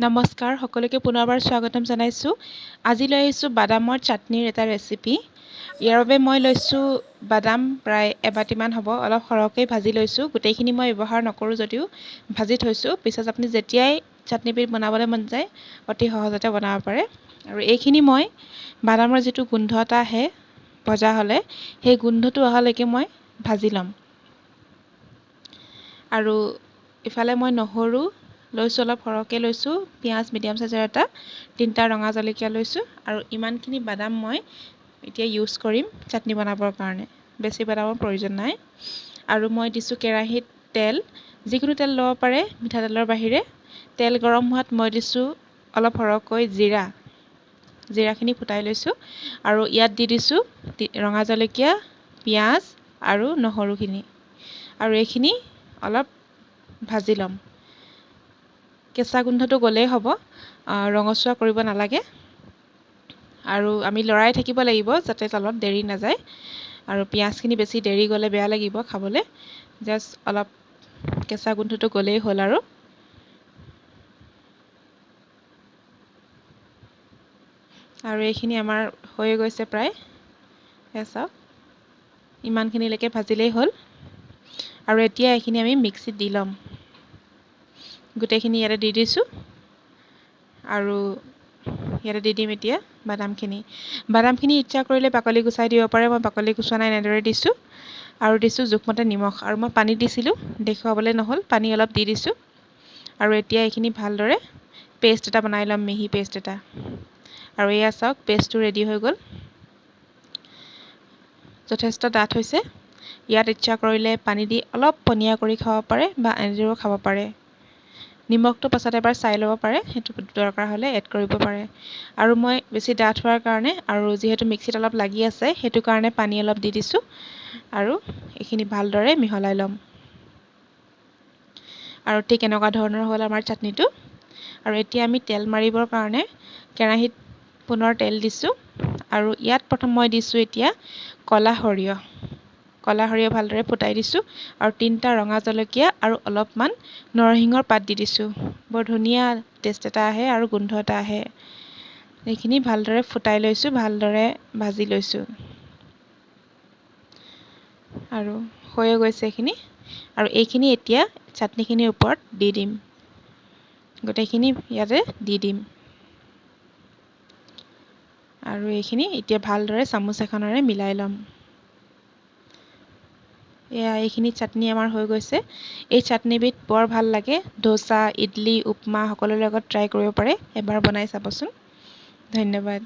নমস্কাৰ সকলোকে পুনৰবাৰ স্বাগতম জনাইছোঁ। আজি লৈ আহিছোঁ বাদামৰ চাটনিৰ এটা ৰেচিপি। ইয়াৰ বাবে মই লৈছোঁ বাদাম প্ৰায় এবাটিমান হ'ব, অলপ সৰহকৈ ভাজি লৈছোঁ। গোটেইখিনি মই ব্যৱহাৰ নকৰোঁ যদিও ভাজি থৈছোঁ, পিছত আপুনি যেতিয়াই চাটনিবিধ বনাবলৈ মন যায় অতি সহজতে বনাব পাৰে। আৰু এইখিনি মই বাদামৰ যিটো গোন্ধ এটা আহে ভজা হ'লে, সেই গোন্ধটো অহালৈকে মই ভাজি ল'ম। আৰু ইফালে মই নহৰু লৈছোঁ, অলপ সৰহকৈ লৈছোঁ, পিঁয়াজ মিডিয়াম চাইজৰ এটা, 3টা ৰঙা জলকীয়া লৈছোঁ। আৰু ইমানখিনি বাদাম মই এতিয়া ইউজ কৰিম চাটনি বনাবৰ কাৰণে, বেছি বাদামৰ প্ৰয়োজন নাই। আৰু মই দিছোঁ কেৰাহীত তেল, যিকোনো তেল ল'ব পাৰে মিঠাতেলৰ বাহিৰে। তেল গৰম হোৱাত মই দিছোঁ অলপ সৰহকৈ জিৰাখিনি ফুটাই লৈছোঁ। আৰু ইয়াত দি দিছোঁ ৰঙা জলকীয়া, পিঁয়াজ আৰু নহৰুখিনি। আৰু এইখিনি অলপ ভাজি ল'ম। কেঁচা গোন্ধটো গ'লেই হ'ব, ৰঙচুৱা কৰিব নালাগে। আৰু আমি লৰাই থাকিব লাগিব যাতে তলত দেৰি নাযায়। আৰু পিঁয়াজখিনি বেছি দেৰি গ'লে বেয়া লাগিব খাবলৈ, জাষ্ট অলপ কেঁচা গোন্ধটো গ'লেই হ'ল। আৰু এইখিনি আমাৰ হৈ গৈছে প্ৰায়, চাওক ইমানখিনিলৈকে ভাজিলেই হ'ল। আৰু এতিয়া এইখিনি আমি মিক্সিত দি ল'ম। গোটেইখিনি ইয়াতে দি দিছোঁ আৰু ইয়াতে দি দিম এতিয়া বাদামখিনি ইচ্ছা কৰিলে বাকলি গুচাই দিব পাৰে, মই বাকলি গুচোৱা নাই, এনেদৰে দিছোঁ। আৰু দিছোঁ জোখমতে নিমখ, আৰু মই পানী দিছিলোঁ দেখুৱাবলৈ নহ'ল, পানী অলপ দি দিছোঁ। আৰু এতিয়া এইখিনি ভালদৰে পেষ্ট এটা বনাই ল'ম, মিহি পেষ্ট এটা। আৰু এয়া চাওক পেষ্টটো ৰেডি হৈ গ'ল, যথেষ্ট ডাঠ হৈছে। ইয়াত ইচ্ছা কৰিলে পানী দি অলপ পনীয়া কৰি খাব পাৰে বা এনেদৰেও খাব পাৰে। নিমখটো পাছত এবাৰ চাই ল'ব পাৰে, সেইটো দৰকাৰ হ'লে এড কৰিব পাৰে। আৰু মই বেছি ডাঠ হোৱাৰ কাৰণে আৰু যিহেতু মিক্সিত অলপ লাগি আছে সেইটো কাৰণে পানী অলপ দি দিছোঁ। আৰু এইখিনি ভালদৰে মিহলাই ল'ম। আৰু ঠিক এনেকুৱা ধৰণৰ হ'ল আমাৰ চাটনিটো। আৰু এতিয়া আমি তেল মাৰিবৰ কাৰণে কেৰাহীত পুনৰ তেল দিছোঁ। আৰু ইয়াত প্ৰথম মই দিছোঁ এতিয়া ক'লা সৰিয়হ ভালদৰে ফুটাই দিছোঁ। আৰু 3টা ৰঙা জলকীয়া আৰু অলপমান নৰসিংহৰ পাত দি দিছোঁ। বৰ ধুনীয়া টেষ্ট এটা আহে আৰু গোন্ধ এটা আহে। এইখিনি ভালদৰে ফুটাই লৈছোঁ, ভালদৰে ভাজি লৈছোঁ। আৰু হৈয়ে গৈছে এইখিনি। আৰু এইখিনি এতিয়া চাটনিখিনিৰ ওপৰত দি দিম, গোটেইখিনি ইয়াতে দি দিম। আৰু এইখিনি এতিয়া ভালদৰে চামুচ এখনেৰে মিলাই ল'ম। এইখিনি চাটনি আমাৰ হৈ গৈছে। এই চাটনিবিধ বৰ ভাল লাগে, ডোচা, ইডলি, উপমা সকলোৰে লগত ট্ৰাই কৰিব পাৰে, এবাৰ বনাই চাবচোন। ধন্যবাদ।